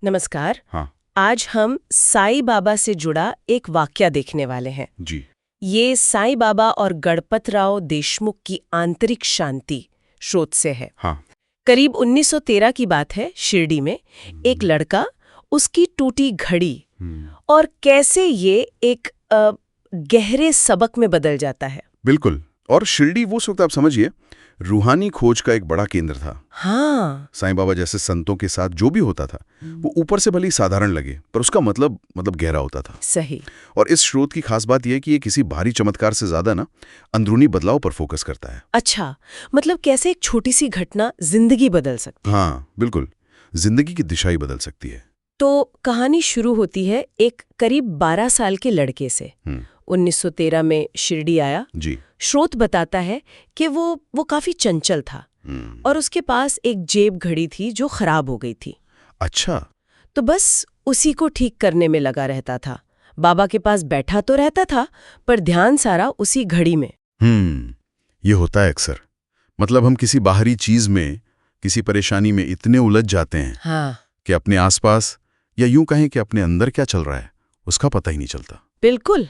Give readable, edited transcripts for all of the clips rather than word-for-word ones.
नमस्कार। हाँ आज हम साईं बाबा से जुड़ा एक वाकया देखने वाले हैं। जी। ये साईं बाबा और गणपतराव देशमुख की आंतरिक शांति स्रोत से है। हाँ करीब 1913 की बात है। शिरडी में एक लड़का, उसकी टूटी घड़ी और कैसे ये एक गहरे सबक में बदल जाता है। बिल्कुल। और शिरडी वो वक्त आप समझिए रूहानी खोज का एक बड़ा केंद्र था। हाँ, साईं बाबा जैसे संतों के साथ जो भी होता था वो ऊपर से भले ही साधारण लगे पर उसका मतलब गहरा होता था। सही। और इस स्रोत की खास बात यह है कि ये किसी भारी चमत्कार से ज्यादा ना अंदरूनी बदलाव पर फोकस करता है। अच्छा, मतलब कैसे एक छोटी सी घटना जिंदगी बदल सकती है। हाँ बिल्कुल, जिंदगी की दिशा ही बदल सकती है। तो कहानी शुरू होती है एक करीब 12 साल के लड़के से। 1913 में शिरडी आया। जी। स्रोत बताता है कि वो काफी चंचल था और उसके पास एक जेब घड़ी थी जो खराब हो गई थी। अच्छा। तो बस उसी को ठीक करने में लगा रहता था। बाबा के पास बैठा तो रहता था पर ध्यान सारा उसी घड़ी में। ये होता है अक्सर। मतलब हम किसी बाहरी चीज में, किसी परेशानी में इतने उलझ जाते हैं हाँ, कि अपने आसपास या यूं कहें कि अपने अंदर क्या चल रहा है उसका पता ही नहीं चलता। बिल्कुल।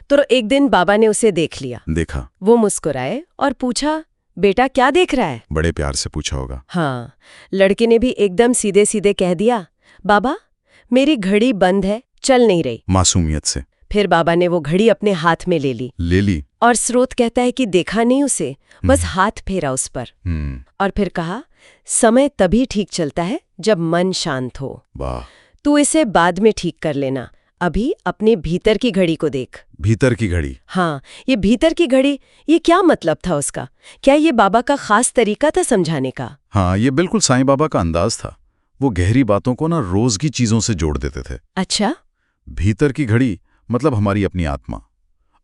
तो एक दिन बाबा ने उसे देख लिया। देखा। वो मुस्कुराए और पूछा, बेटा क्या देख रहा है? बड़े प्यार से पूछा होगा। हाँ, लड़के ने भी एकदम सीधे सीधे कह दिया, बाबा मेरी घड़ी बंद है, चल नहीं रही। मासूमियत से। फिर बाबा ने वो घड़ी अपने हाथ में ले ली और स्रोत कहता है कि देखा नहीं उसे, बस हाथ फेरा उस पर और फिर कहा, समय तभी ठीक चलता है जब मन शांत हो। वाह। तू इसे बाद में ठीक कर लेना, अभी अपने भीतर की घड़ी को देख। भीतर की घड़ी। हाँ, ये भीतर की घड़ी, ये क्या मतलब था उसका? क्या ये बाबा का खास तरीका था समझाने का? हाँ, ये बिल्कुल साईं बाबा का अंदाज था। वो गहरी बातों को ना रोज की चीजों से जोड़ देते थे। अच्छा। भीतर की घड़ी मतलब हमारी अपनी आत्मा,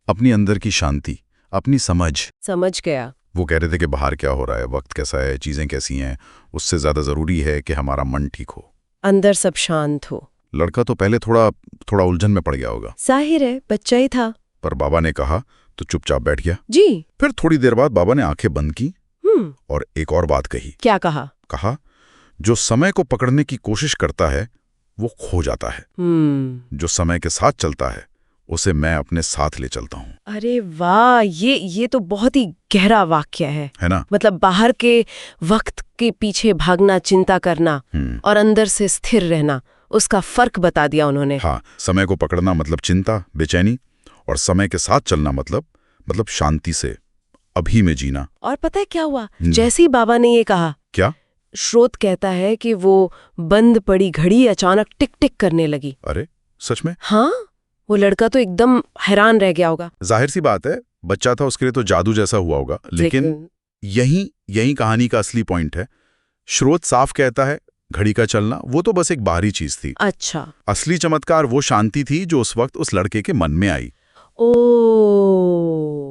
अपनी अंदर की शांति, अपनी समझ गया। वो कह रहे थे कि बाहर क्या हो रहा है, वक्त कैसा है, चीजें कैसी हैं, उससे ज्यादा जरूरी है कि हमारा मन ठीक हो, अंदर सब शांत हो। लड़का तो पहले थोड़ा उलझन में पड़ गया होगा। जाहिर है, बच्चा ही था। पर बाबा ने कहा तो चुपचाप बैठ गया। जी। फिर थोड़ी देर बाद बाबा ने आंखें बंद की और एक और बात कही। क्या कहा? कहा, जो समय को पकड़ने की कोशिश करता है वो खो जाता है। जो समय के साथ चलता है उसे मैं अपने साथ ले चलता हूँ। अरे वाह, ये तो बहुत ही गहरा वाक्य है ना? मतलब बाहर के वक्त के पीछे भागना, चिंता करना और अंदर से स्थिर रहना, उसका फर्क बता दिया उन्होंने। हाँ, समय को पकड़ना मतलब चिंता, बेचैनी, और समय के साथ चलना मतलब शांति से अभी में जीना। और पता है क्या हुआ? जैसे ही बाबा ने ये कहा, क्या? स्रोत कहता है कि वो बंद पड़ी घड़ी अचानक टिक टिक करने लगी। अरे सच में? हाँ, वो लड़का तो एकदम हैरान रह गया होगा। जाहिर सी बात है, बच्चा था, उसके लिए तो जादू जैसा हुआ होगा। लेकिन यही कहानी का असली पॉइंट है। स्रोत साफ कहता है घड़ी का चलना वो तो बस एक बाहरी चीज थी। अच्छा। असली चमत्कार वो शांति थी जो उस वक्त उस लड़के के मन में आई।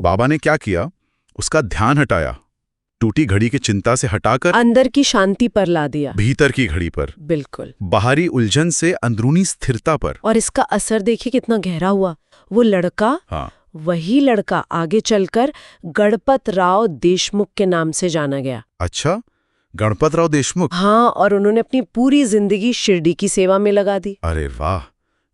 बाबा ने क्या किया, उसका ध्यान हटाया, टूटी घड़ी की चिंता से हटाकर अंदर की शांति पर ला दिया, भीतर की घड़ी पर। बिल्कुल। बाहरी उलझन से अंदरूनी स्थिरता पर। और इसका असर देखिए कितना गहरा हुआ। वो लड़का, हाँ, वही लड़का आगे चलकर गणपतराव देशमुख के नाम से जाना गया। अच्छा, गणपतराव देशमुख। हाँ, और उन्होंने अपनी पूरी जिंदगी शिरडी की सेवा में लगा दी। अरे वाह,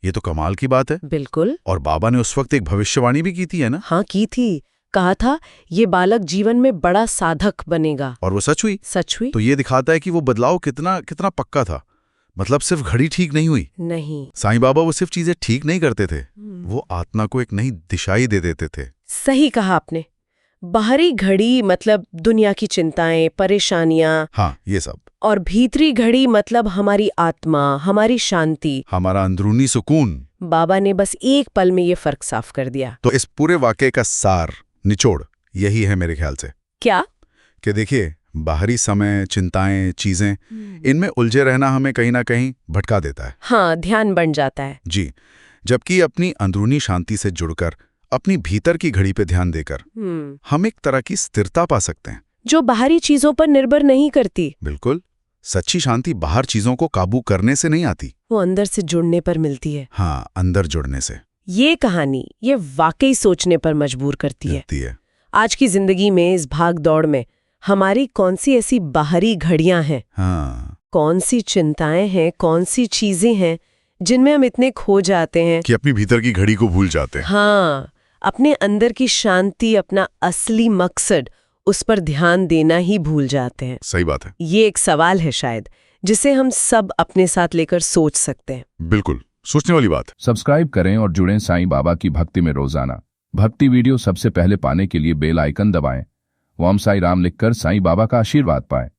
ये तो कमाल की बात है। बिल्कुल। और बाबा ने उस वक्त एक भविष्यवाणी भी की थी, है ना? हाँ, की थी। कहा था ये बालक जीवन में बड़ा साधक बनेगा। और वो सच हुई। तो ये दिखाता है कि वो बदलाव कितना पक्का था। मतलब सिर्फ घड़ी ठीक नहीं हुई। नहीं, साईं बाबा वो सिर्फ चीजें ठीक नहीं करते थे, वो आत्मा को एक नई दिशा ही दे देते थे। सही कहा आपने। बाहरी घड़ी मतलब दुनिया की चिंताएं, परेशानियां, हाँ, ये सब। और भीतरी घड़ी मतलब हमारी आत्मा, हमारी शांति, हमारा अंदरूनी सुकून। बाबा ने बस एक पल में ये फर्क साफ कर दिया। तो इस पूरे वाकये का सार, निचोड़ यही है मेरे ख्याल से। क्या? कि देखिए, बाहरी समय, चिंताएं, चीजें, इनमें उलझे रहना हमें कहीं ना कहीं भटका देता है। हाँ, ध्यान बन जाता है। जी। जबकि अपनी अंदरूनी शांति से जुड़कर, अपनी भीतर की घड़ी पे ध्यान देकर हम एक तरह की स्थिरता पा सकते हैं जो बाहरी चीजों पर निर्भर नहीं करती। बिल्कुल। सच्ची शांति बाहर चीजों को काबू करने से नहीं आती, वो अंदर से जुड़ने पर मिलती है। हाँ, अंदर जुड़ने से। ये कहानी ये वाकई सोचने पर मजबूर करती है। आज की जिंदगी में, इस भाग दौड़ में हमारी कौन सी ऐसी बाहरी घड़ियां हैं? हाँ, कौन सी चिंताएं हैं, कौन सी चीजें हैं जिनमें हम इतने खो जाते हैं कि अपनी भीतर की घड़ी को भूल जाते हैं। हाँ, अपने अंदर की शांति, अपना असली मकसद, उस पर ध्यान देना ही भूल जाते हैं। सही बात है। ये एक सवाल है शायद जिसे हम सब अपने साथ लेकर सोच सकते हैं। बिल्कुल, सोचने वाली बात। सब्सक्राइब करें और जुड़ें साईं बाबा की भक्ति में रोजाना। भक्ति वीडियो सबसे पहले पाने के लिए बेल आइकन दबाएं। ओम साई राम लिखकर साईं बाबा का आशीर्वाद पाएं।